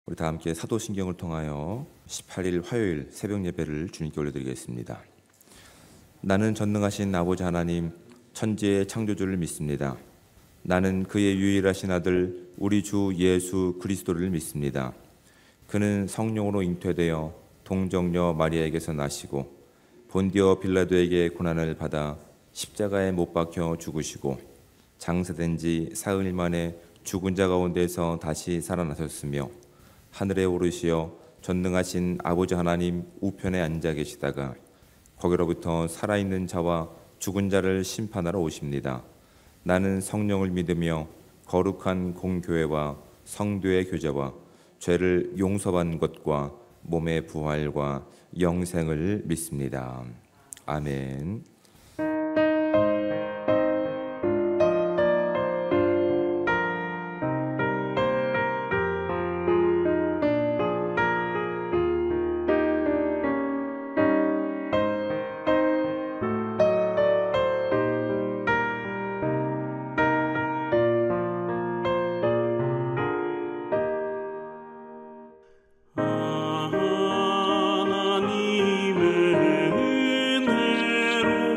우리 다 함께 사도신경을 통하여 18일 화요일 새벽 예배를 주님께 올려드리겠습니다. 나는 전능하신 아버지 하나님 천지의 창조주를 믿습니다. 나는 그의 유일하신 아들 우리 주 예수 그리스도를 믿습니다. 그는 성령으로 잉태되어 동정녀 마리아에게서 나시고 본디오 빌라도에게 고난을 받아 십자가에 못 박혀 죽으시고 장사된 지 사흘 만에 죽은 자 가운데서 다시 살아나셨으며 하늘에 오르시어 전능하신 아버지 하나님 우편에 앉아 계시다가 거기로부터 살아있는 자와 죽은 자를 심판하러 오십니다. 나는 성령을 믿으며 거룩한 공교회와 성도의 교제와 죄를 용서받는 것과 몸의 부활과 영생을 믿습니다. 아멘. 하나님의 은혜로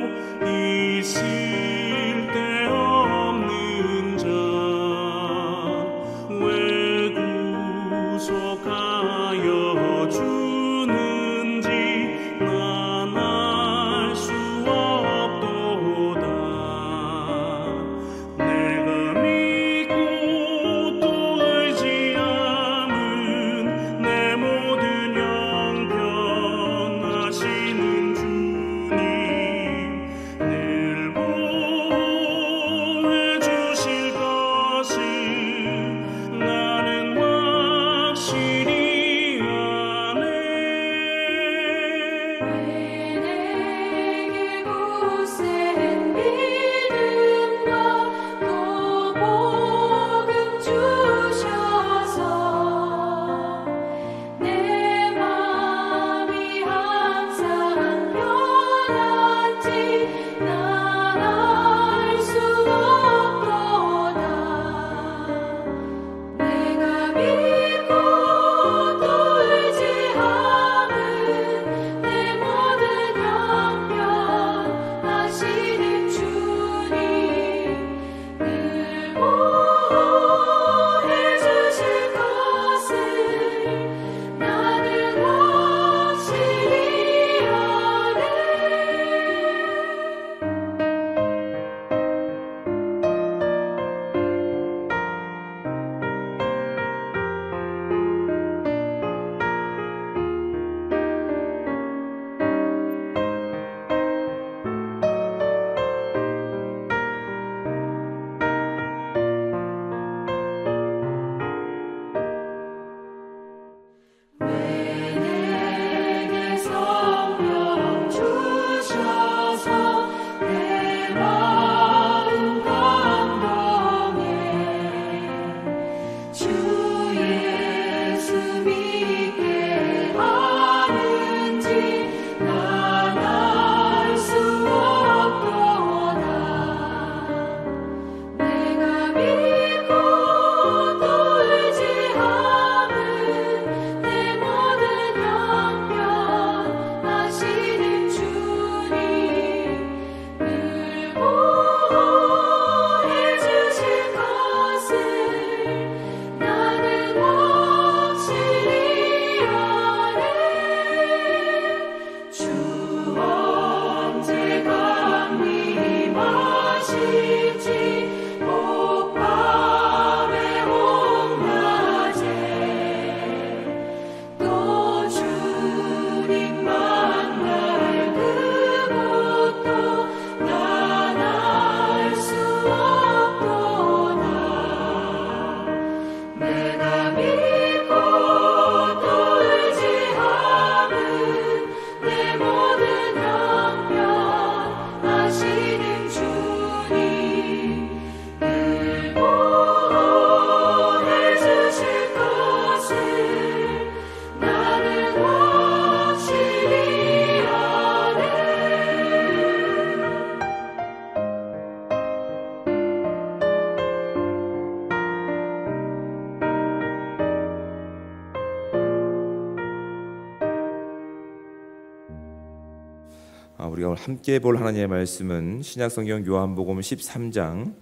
우리가 오늘 함께 볼 하나님의 말씀은 신약성경 요한복음 13장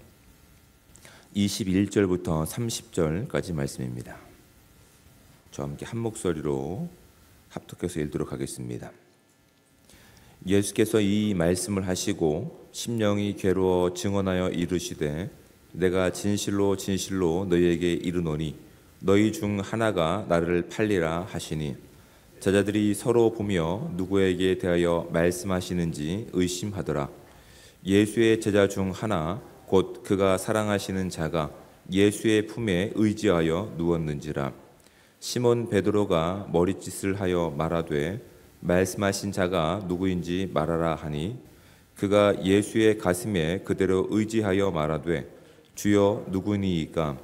21절부터 30절까지 말씀입니다. 저와 함께 한 목소리로 합독해서 읽도록 하겠습니다. 예수께서 이 말씀을 하시고 심령이 괴로워 증언하여 이르시되 내가 진실로 진실로 너희에게 이르노니 너희 중 하나가 나를 팔리라 하시니 제자들이 서로 보며 누구에게 대하여 말씀하시는지 의심하더라. 예수의 제자 중 하나 곧 그가 사랑하시는 자가 예수의 품에 의지하여 누웠는지라. 시몬 베드로가 머리짓을 하여 말하되 말씀하신 자가 누구인지 말하라 하니 그가 예수의 가슴에 그대로 의지하여 말하되 주여 누구니이까.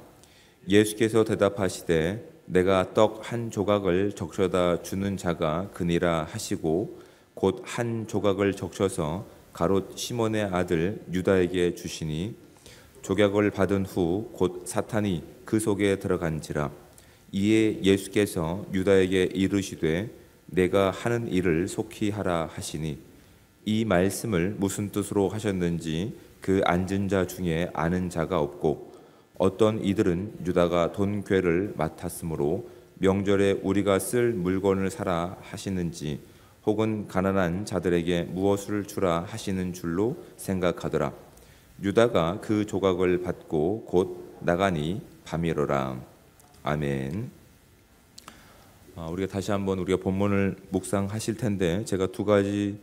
예수께서 대답하시되 내가 떡 한 조각을 적셔다 주는 자가 그니라 하시고 곧 한 조각을 적셔서 가롯 시몬의 아들 유다에게 주시니 조각을 받은 후 곧 사탄이 그 속에 들어간지라. 이에 예수께서 유다에게 이르시되 내가 하는 일을 속히 하라 하시니 이 말씀을 무슨 뜻으로 하셨는지 그 앉은 자 중에 아는 자가 없고 어떤 이들은 유다가 돈 궤를 맡았으므로 명절에 우리가 쓸 물건을 사라 하시는지 혹은 가난한 자들에게 무엇을 주라 하시는 줄로 생각하더라. 유다가 그 조각을 받고 곧 나가니 밤이로라. 아멘. 우리가 다시 한번 우리가 본문을 묵상하실 텐데 제가 두 가지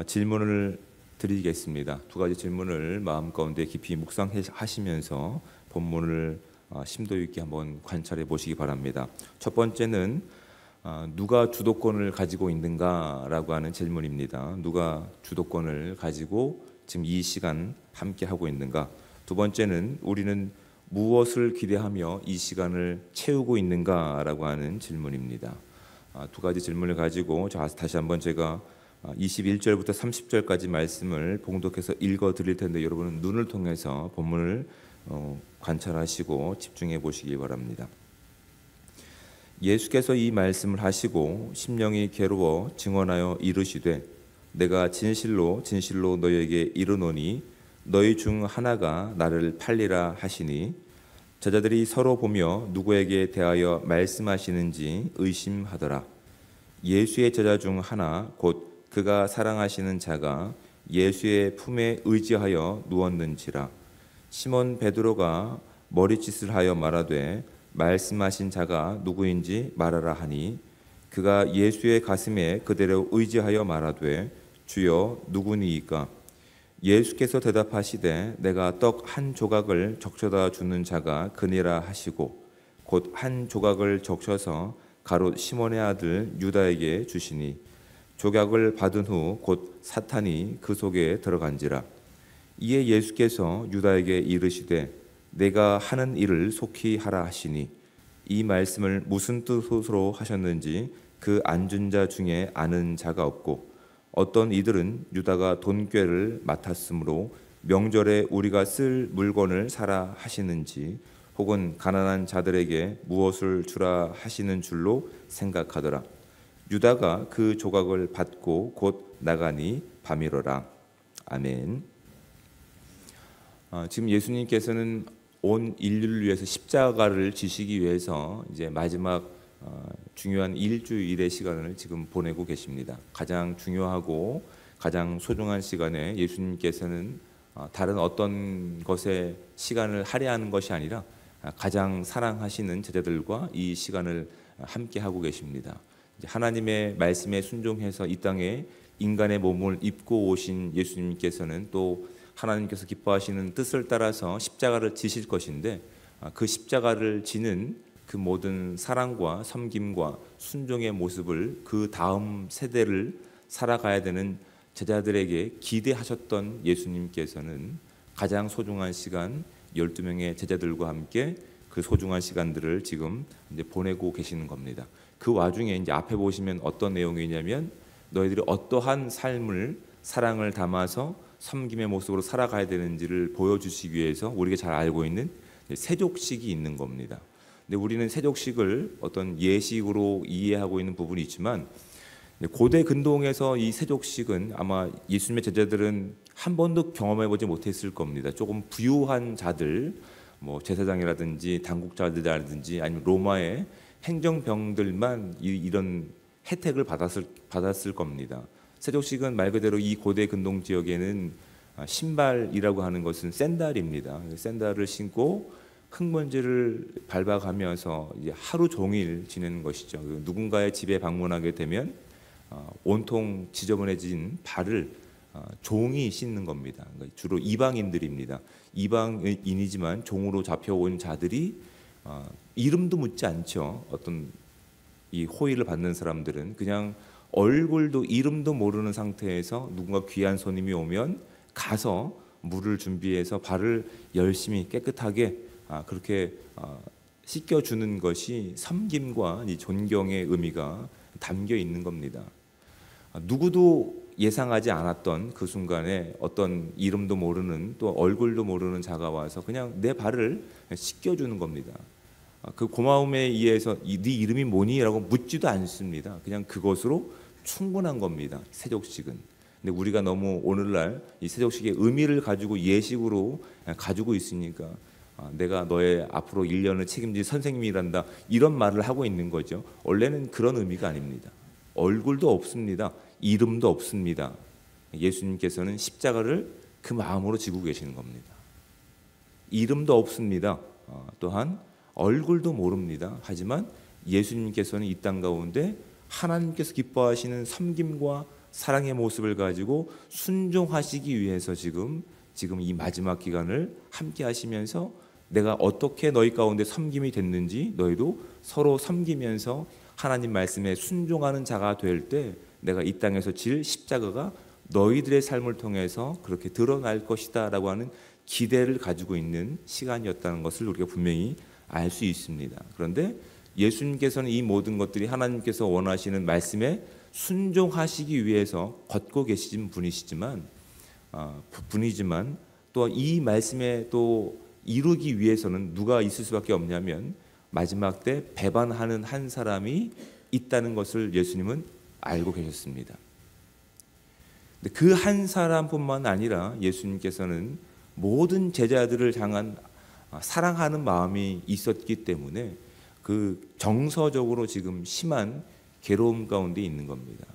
질문을 드리겠습니다. 두 가지 질문을 마음 가운데 깊이 묵상하시면서 본문을 심도 있게 한번 관찰해 보시기 바랍니다. 첫 번째는 누가 주도권을 가지고 있는가라고 하는 질문입니다. 누가 주도권을 가지고 지금 이 시간 함께 하고 있는가? 두 번째는 우리는 무엇을 기대하며 이 시간을 채우고 있는가라고 하는 질문입니다. 두 가지 질문을 가지고 다시 한번 제가 21절부터 30절까지 말씀을 봉독해서 읽어 드릴 텐데 여러분은 눈을 통해서 본문을 관찰하시고 집중해 보시기 바랍니다. 예수께서 이 말씀을 하시고 심령이 괴로워 증언하여 이르시되 내가 진실로 진실로 너희에게 이르노니 너희 중 하나가 나를 팔리라 하시니 제자들이 서로 보며 누구에게 대하여 말씀하시는지 의심하더라. 예수의 제자 중 하나 곧 그가 사랑하시는 자가 예수의 품에 의지하여 누웠는지라. 시몬 베드로가 머리짓을 하여 말하되 말씀하신 자가 누구인지 말하라 하니 그가 예수의 가슴에 그대로 의지하여 말하되 주여 누구니이까. 예수께서 대답하시되 내가 떡 한 조각을 적셔다 주는 자가 그니라 하시고 곧 한 조각을 적셔서 가롯 시몬의 아들 유다에게 주시니 조각을 받은 후 곧 사탄이 그 속에 들어간지라. 이에 예수께서 유다에게 이르시되 내가 하는 일을 속히 하라 하시니 이 말씀을 무슨 뜻으로 하셨는지 그 앉은 자 중에 아는 자가 없고 어떤 이들은 유다가 돈 궤를 맡았으므로 명절에 우리가 쓸 물건을 사라 하시는지 혹은 가난한 자들에게 무엇을 주라 하시는 줄로 생각하더라. 유다가 그 조각을 받고 곧 나가니 밤이로라. 아멘. 지금 예수님께서는 온 인류를 위해서 십자가를 지시기 위해서 이제 마지막 중요한 일주일의 시간을 지금 보내고 계십니다. 가장 중요하고 가장 소중한 시간에 예수님께서는 다른 어떤 것에 시간을 할애하는 것이 아니라 가장 사랑하시는 제자들과 이 시간을 함께 하고 계십니다. 하나님의 말씀에 순종해서 이 땅에 인간의 몸을 입고 오신 예수님께서는 또 하나님께서 기뻐하시는 뜻을 따라서 십자가를 지실 것인데 그 십자가를 지는 그 모든 사랑과 섬김과 순종의 모습을 그 다음 세대를 살아가야 되는 제자들에게 기대하셨던 예수님께서는 가장 소중한 시간 12명의 제자들과 함께 그 소중한 시간들을 지금 이제 보내고 계시는 겁니다. 그 와중에 이제 앞에 보시면 어떤 내용이냐면 너희들이 어떠한 삶을 사랑을 담아서 섬김의 모습으로 살아가야 되는지를 보여주시기 위해서 우리가 잘 알고 있는 세족식이 있는 겁니다. 근데 우리는 세족식을 어떤 예식으로 이해하고 있는 부분이 있지만 고대 근동에서 이 세족식은 아마 예수님의 제자들은 한 번도 경험해보지 못했을 겁니다. 조금 부유한 자들, 뭐 제사장이라든지 당국자들이라든지 아니면 로마의 행정병들만 이런 혜택을 받았을 겁니다. 세족식은 말 그대로 이 고대 근동 지역에는 신발이라고 하는 것은 샌달입니다. 샌달을 신고 흙먼지를 밟아가면서 이제 하루 종일 지내는 것이죠. 누군가의 집에 방문하게 되면 온통 지저분해진 발을 종이 씻는 겁니다. 주로 이방인들입니다. 이방인이지만 종으로 잡혀온 자들이 이름도 묻지 않죠. 어떤 이 호의를 받는 사람들은 그냥 얼굴도 이름도 모르는 상태에서 누군가 귀한 손님이 오면 가서 물을 준비해서 발을 열심히 깨끗하게 그렇게 씻겨주는 것이 섬김과 이 존경의 의미가 담겨 있는 겁니다. 누구도 예상하지 않았던 그 순간에 어떤 이름도 모르는 또 얼굴도 모르는 자가 와서 그냥 내 발을 씻겨주는 겁니다. 그 고마움에 의해서 네 이름이 뭐니? 라고 묻지도 않습니다. 그냥 그것으로 충분한 겁니다. 세족식은. 근데 우리가 너무 오늘날 이 세족식의 의미를 가지고 예식으로 가지고 있으니까 내가 너의 앞으로 1년을 책임질 선생님이란다 이런 말을 하고 있는 거죠. 원래는 그런 의미가 아닙니다. 얼굴도 없습니다. 이름도 없습니다. 예수님께서는 십자가를 그 마음으로 지고 계시는 겁니다. 이름도 없습니다. 또한 얼굴도 모릅니다. 하지만 예수님께서는 이 땅 가운데 하나님께서 기뻐하시는 섬김과 사랑의 모습을 가지고 순종하시기 위해서 지금 이 마지막 기간을 함께 하시면서 내가 어떻게 너희 가운데 섬김이 됐는지 너희도 서로 섬기면서 하나님 말씀에 순종하는 자가 될 때 내가 이 땅에서 질 십자가가 너희들의 삶을 통해서 그렇게 드러날 것이다 라고 하는 기대를 가지고 있는 시간이었다는 것을 우리가 분명히 알 수 있습니다. 그런데 예수님께서는 이 모든 것들이 하나님께서 원하시는 말씀에 순종하시기 위해서 걷고 계신 분이지만 또 이 말씀에 또 이루기 위해서는 누가 있을 수밖에 없냐면 마지막 때 배반하는 한 사람이 있다는 것을 예수님은 알고 계셨습니다. 그 한 사람뿐만 아니라 예수님께서는 모든 제자들을 향한 사랑하는 마음이 있었기 때문에 그 정서적으로 지금 심한 괴로움 가운데 있는 겁니다.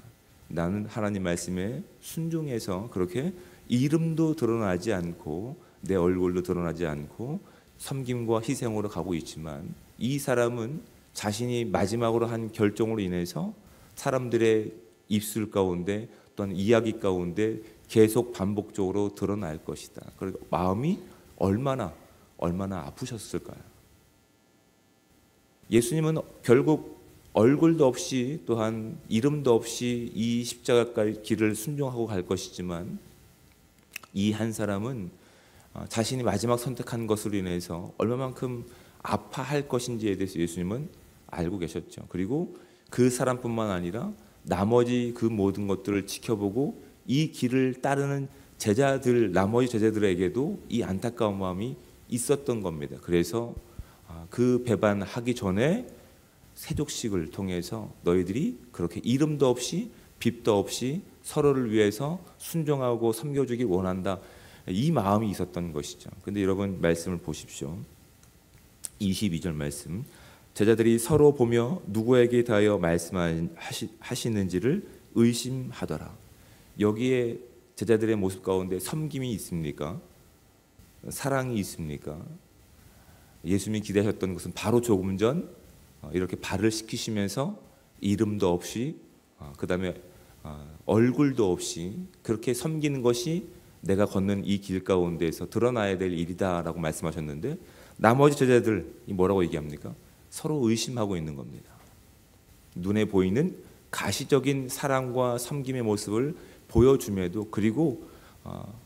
나는 하나님 말씀에 순종해서 그렇게 이름도 드러나지 않고 내 얼굴도 드러나지 않고 섬김과 희생으로 가고 있지만 이 사람은 자신이 마지막으로 한 결정으로 인해서 사람들의 입술 가운데 또한 이야기 가운데 계속 반복적으로 드러날 것이다. 그리고 마음이 얼마나 아프셨을까요? 예수님은 결국 얼굴도 없이 또한 이름도 없이 이 십자가 길을 순종하고 갈 것이지만 이 한 사람은 자신이 마지막 선택한 것으로 인해서 얼마만큼 아파할 것인지에 대해서 예수님은 알고 계셨죠. 그리고 그 사람뿐만 아니라 나머지 그 모든 것들을 지켜보고 이 길을 따르는 나머지 제자들에게도 이 안타까운 마음이 있었던 겁니다. 그래서 그 배반하기 전에 세족식을 통해서 너희들이 그렇게 이름도 없이 빚도 없이 서로를 위해서 순종하고 섬겨주길 원한다. 이 마음이 있었던 것이죠. 근데 여러분 말씀을 보십시오. 22절 말씀. 제자들이 서로 보며 누구에게 대하여 말씀하시는지를 의심하더라. 여기에 제자들의 모습 가운데 섬김이 있습니까? 사랑이 있습니까? 예수님이 기대하셨던 것은 바로 조금 전 이렇게 발을 씻기시면서 이름도 없이 그 다음에 얼굴도 없이 그렇게 섬기는 것이 내가 걷는 이 길 가운데에서 드러나야 될 일이다 라고 말씀하셨는데 나머지 제자들이 뭐라고 얘기합니까? 서로 의심하고 있는 겁니다. 눈에 보이는 가시적인 사랑과 섬김의 모습을 보여줌에도 그리고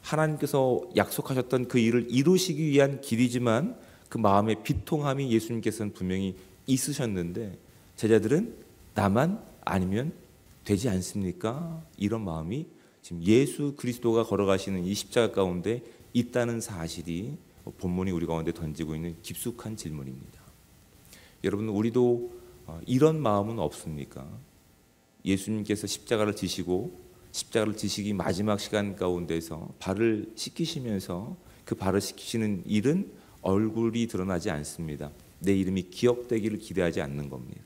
하나님께서 약속하셨던 그 일을 이루시기 위한 길이지만 그 마음의 비통함이 예수님께서는 분명히 있으셨는데 제자들은 나만 아니면 되지 않습니까? 이런 마음이 지금 예수 그리스도가 걸어가시는 이 십자가 가운데 있다는 사실이 본문이 우리 가운데 던지고 있는 깊숙한 질문입니다. 여러분 우리도 이런 마음은 없습니까? 예수님께서 십자가를 지시기 마지막 시간 가운데서 발을 씻기시면서 그 발을 씻기시는 일은 얼굴이 드러나지 않습니다. 내 이름이 기억되기를 기대하지 않는 겁니다.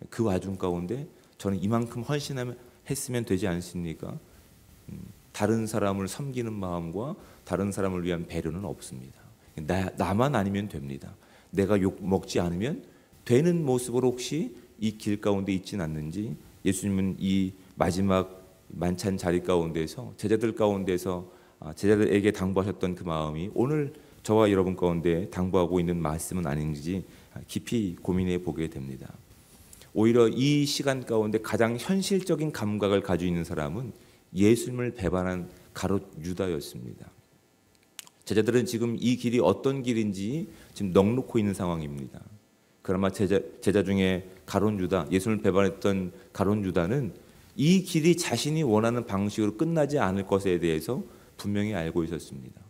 그 와중 가운데 저는 이만큼 헌신했으면 되지 않습니까? 다른 사람을 섬기는 마음과 다른 사람을 위한 배려는 없습니다. 나만 아니면 됩니다. 내가 욕 먹지 않으면 되는 모습으로 혹시 이 길 가운데 있진 않는지, 예수님은 이 마지막 만찬 자리 가운데서 제자들에게 당부하셨던 그 마음이 오늘 저와 여러분 가운데 당부하고 있는 말씀은 아닌지 깊이 고민해 보게 됩니다. 오히려 이 시간 가운데 가장 현실적인 감각을 가지고 있는 사람은 예수님을 배반한 가롯 유다였습니다. 제자들은 지금 이 길이 어떤 길인지 지금 넋놓고 있는 상황입니다. 그나마 제자 중에 가롯 유다, 예수님을 배반했던 가롯 유다는 이 길이 자신이 원하는 방식으로 끝나지 않을 것에 대해서 분명히 알고 있었습니다.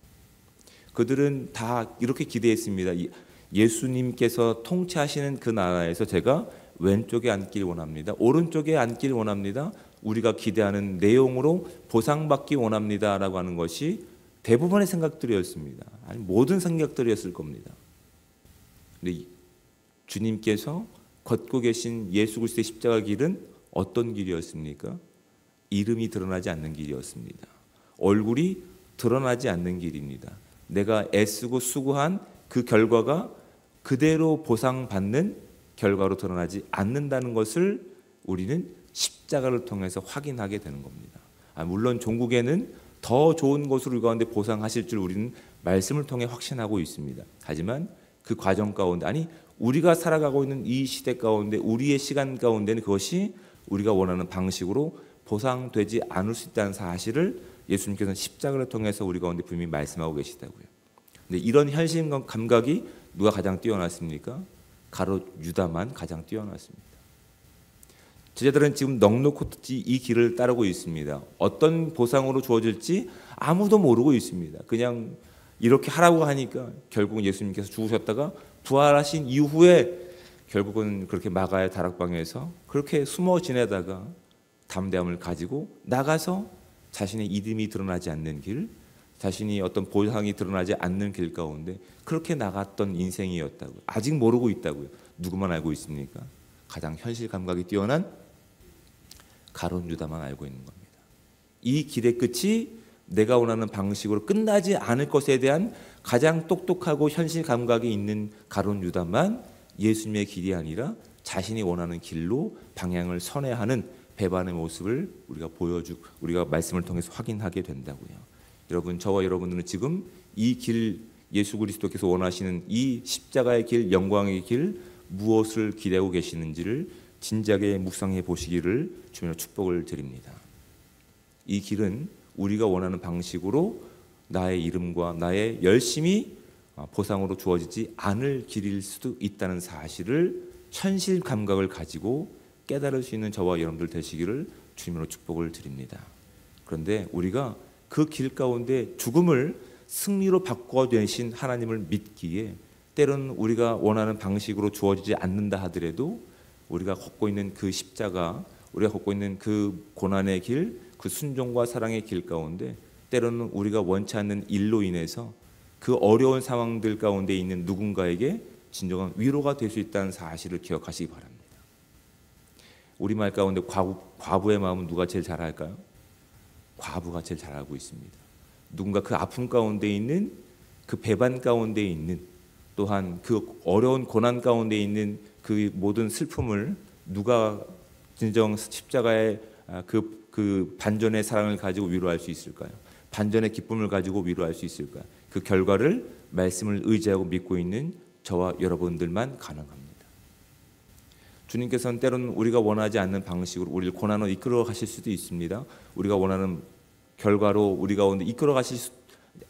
그들은 다 이렇게 기대했습니다. 예수님께서 통치하시는 그 나라에서 제가 왼쪽에 앉길 원합니다. 오른쪽에 앉길 원합니다. 우리가 기대하는 내용으로 보상받기 원합니다. 라고 하는 것이 대부분의 생각들이었습니다. 아니, 모든 생각들이었을 겁니다. 근데 주님께서 걷고 계신 예수 그리스도의 십자가 길은 어떤 길이었습니까? 이름이 드러나지 않는 길이었습니다. 얼굴이 드러나지 않는 길입니다. 내가 애쓰고 수고한 그 결과가 그대로 보상받는 결과로 드러나지 않는다는 것을 우리는 십자가를 통해서 확인하게 되는 겁니다. 물론 종국에는 더 좋은 것으로 우리 가운데 보상하실 줄 우리는 말씀을 통해 확신하고 있습니다. 하지만 그 과정 가운데, 아니 우리가 살아가고 있는 이 시대 가운데, 우리의 시간 가운데는 그것이 우리가 원하는 방식으로 보상되지 않을 수 있다는 사실을 예수님께서는 십자가를 통해서 우리 가운데 분명히 말씀하고 계시다고요. 근데 이런 현실 감각이 누가 가장 뛰어났습니까? 가롯 유다만 가장 뛰어났습니다. 제자들은 지금 넉넉히 이 길을 따르고 있습니다. 어떤 보상으로 주어질지 아무도 모르고 있습니다. 그냥 이렇게 하라고 하니까 결국은 예수님께서 죽으셨다가 부활하신 이후에 결국은 그렇게 마가의 다락방에서 그렇게 숨어 지내다가 담대함을 가지고 나가서 자신의 이름이 드러나지 않는 길, 자신이 어떤 보상이 드러나지 않는 길 가운데 그렇게 나갔던 인생이었다고요. 아직 모르고 있다고요. 누구만 알고 있습니까? 가장 현실 감각이 뛰어난 가롯 유다만 알고 있는 겁니다. 이 길의 끝이 내가 원하는 방식으로 끝나지 않을 것에 대한 가장 똑똑하고 현실 감각이 있는 가롯 유다만 예수님의 길이 아니라 자신이 원하는 길로 방향을 선회하는 배반의 모습을 우리가 말씀을 통해서 확인하게 된다고요. 여러분, 저와 여러분들은 지금 이 길, 예수 그리스도께서 원하시는 이 십자가의 길, 영광의 길, 무엇을 기대하고 계시는지를 진지하게 묵상해 보시기를 주님으로 축복을 드립니다. 이 길은 우리가 원하는 방식으로 나의 이름과 나의 열심이 보상으로 주어지지 않을 길일 수도 있다는 사실을 현실 감각을 가지고 깨달을 수 있는 저와 여러분들 되시기를 주님으로 축복을 드립니다. 그런데 우리가 그 길 가운데 죽음을 승리로 바꿔내신 하나님을 믿기에 때로는 우리가 원하는 방식으로 주어지지 않는다 하더라도 우리가 걷고 있는 그 십자가, 우리가 걷고 있는 그 고난의 길, 그 순종과 사랑의 길 가운데 때로는 우리가 원치 않는 일로 인해서 그 어려운 상황들 가운데 있는 누군가에게 진정한 위로가 될 수 있다는 사실을 기억하시기 바랍니다. 우리말 가운데 과부의 마음은 누가 제일 잘 알까요? 과부가 제일 잘 알고 있습니다. 누군가 그 아픔 가운데 있는, 그 배반 가운데 있는, 또한 그 어려운 고난 가운데 있는 그 모든 슬픔을 누가 진정 십자가의 그 반전의 사랑을 가지고 위로할 수 있을까요? 반전의 기쁨을 가지고 위로할 수 있을까요? 그 결과를 말씀을 의지하고 믿고 있는 저와 여러분들만 가능합니다. 주님께서는 때로는 우리가 원하지 않는 방식으로 우리를 고난으로 이끌어 가실 수도 있습니다. 우리가 원하는 결과로 우리 가운데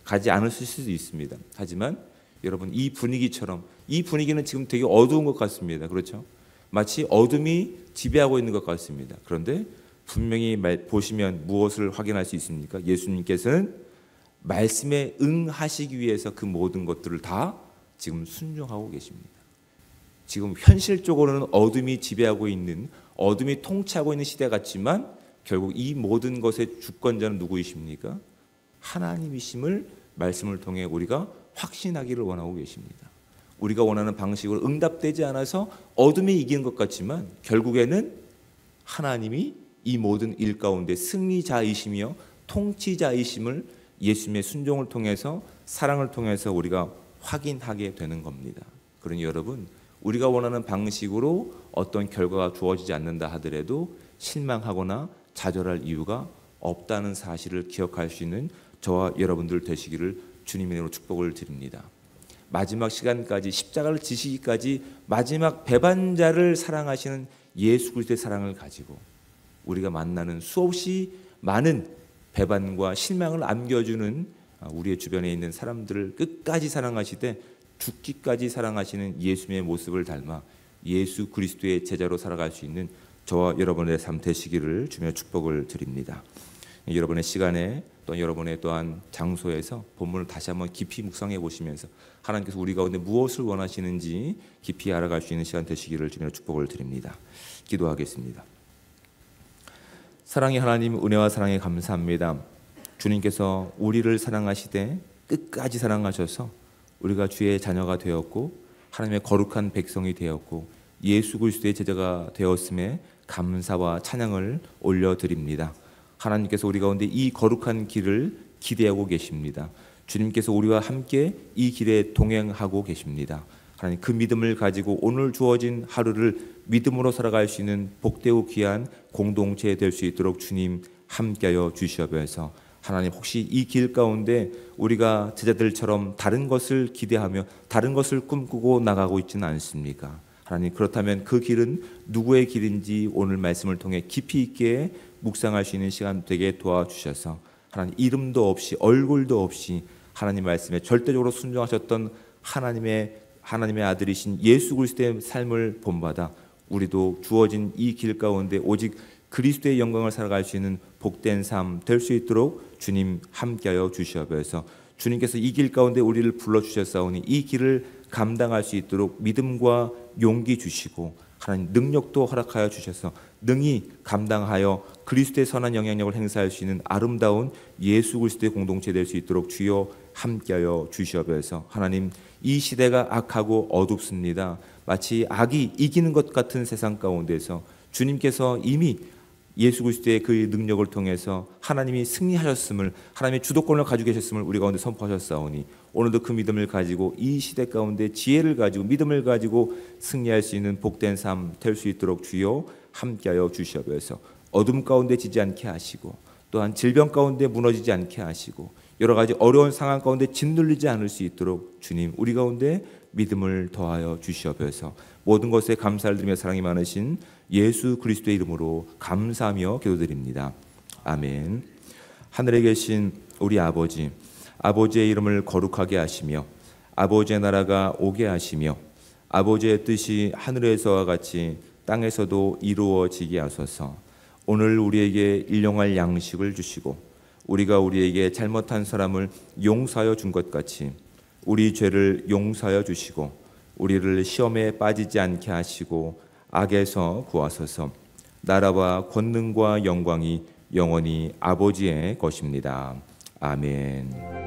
가지 않을 수도 있습니다. 하지만 여러분, 이 분위기처럼, 이 분위기는 지금 되게 어두운 것 같습니다. 그렇죠? 마치 어둠이 지배하고 있는 것 같습니다. 그런데 분명히 보시면 무엇을 확인할 수 있습니까? 예수님께서는 말씀에 응하시기 위해서 그 모든 것들을 다 지금 순종하고 계십니다. 지금 현실적으로는 어둠이 지배하고 있는, 어둠이 통치하고 있는 시대 같지만 결국 이 모든 것의 주권자는 누구이십니까? 하나님이심을 말씀을 통해 우리가 확신하기를 원하고 계십니다. 우리가 원하는 방식으로 응답되지 않아서 어둠이 이기는 것 같지만 결국에는 하나님이 이 모든 일 가운데 승리자이시며 통치자이심을 예수님의 순종을 통해서, 사랑을 통해서 우리가 확인하게 되는 겁니다. 그러니 여러분, 우리가 원하는 방식으로 어떤 결과가 주어지지 않는다 하더라도 실망하거나 좌절할 이유가 없다는 사실을 기억할 수 있는 저와 여러분들 되시기를 주님의 이름으로 축복을 드립니다. 마지막 시간까지, 십자가를 지시기까지 마지막 배반자를 사랑하시는 예수 그리스도의 사랑을 가지고 우리가 만나는 수없이 많은 배반과 실망을 안겨주는 우리의 주변에 있는 사람들을 끝까지 사랑하시되 죽기까지 사랑하시는 예수님의 모습을 닮아 예수 그리스도의 제자로 살아갈 수 있는 저와 여러분의 삶 되시기를 주며 축복을 드립니다. 여러분의 시간에 또 여러분의 또한 장소에서 본문을 다시 한번 깊이 묵상해 보시면서 하나님께서 우리 가운데 무엇을 원하시는지 깊이 알아갈 수 있는 시간 되시기를 주며 축복을 드립니다. 기도하겠습니다. 사랑의 하나님, 은혜와 사랑에 감사합니다. 주님께서 우리를 사랑하시되 끝까지 사랑하셔서 우리가 주의 자녀가 되었고 하나님의 거룩한 백성이 되었고 예수 그리스도의 제자가 되었음에 감사와 찬양을 올려드립니다. 하나님께서 우리 가운데 이 거룩한 길을 기대하고 계십니다. 주님께서 우리와 함께 이 길에 동행하고 계십니다. 하나님, 그 믿음을 가지고 오늘 주어진 하루를 믿음으로 살아갈 수 있는 복되고 귀한 공동체 될 수 있도록 주님 함께하여 주시옵소서. 하나님, 혹시 이 길 가운데 우리가 제자들처럼 다른 것을 기대하며 다른 것을 꿈꾸고 나가고 있지는 않습니까? 하나님, 그렇다면 그 길은 누구의 길인지 오늘 말씀을 통해 깊이 있게 묵상할 수 있는 시간 되게 도와주셔서 하나님, 이름도 없이 얼굴도 없이 하나님 말씀에 절대적으로 순종하셨던 하나님의 아들이신 예수 그리스도의 삶을 본받아 우리도 주어진 이 길 가운데 오직 그리스도의 영광을 살아갈 수 있는 복된 삶 될 수 있도록 주님 함께하여 주시옵소서. 주님께서 이 길 가운데 우리를 불러주셨사오니 이 길을 감당할 수 있도록 믿음과 용기 주시고 하나님 능력도 허락하여 주셔서 능히 감당하여 그리스도의 선한 영향력을 행사할 수 있는 아름다운 예수 그리스도의 공동체 될 수 있도록 주여 함께하여 주시옵소서. 하나님, 이 시대가 악하고 어둡습니다. 마치 악이 이기는 것 같은 세상 가운데서 주님께서 이미 예수 그리스도의 그 능력을 통해서 하나님이 승리하셨음을, 하나님의 주도권을 가지고 계셨음을 우리 가운데 선포하셨사오니 오늘도 그 믿음을 가지고 이 시대 가운데 지혜를 가지고 믿음을 가지고 승리할 수 있는 복된 삶 될 수 있도록 주여 함께하여 주시옵소서. 어둠 가운데 지지 않게 하시고 또한 질병 가운데 무너지지 않게 하시고 여러 가지 어려운 상황 가운데 짓눌리지 않을 수 있도록 주님 우리 가운데 믿음을 더하여 주시옵소서. 모든 것에 감사를 드리며 사랑이 많으신 예수 그리스도의 이름으로 감사하며 기도드립니다. 아멘. 하늘에 계신 우리 아버지, 아버지의 이름을 거룩하게 하시며 아버지의 나라가 오게 하시며 아버지의 뜻이 하늘에서와 같이 땅에서도 이루어지게 하소서. 오늘 우리에게 일용할 양식을 주시고 우리가 우리에게 잘못한 사람을 용서하여 준 것 같이 우리 죄를 용서하여 주시고 우리를 시험에 빠지지 않게 하시고 악에서 구하소서. 나라와 권능과 영광이 영원히 아버지의 것입니다. 아멘.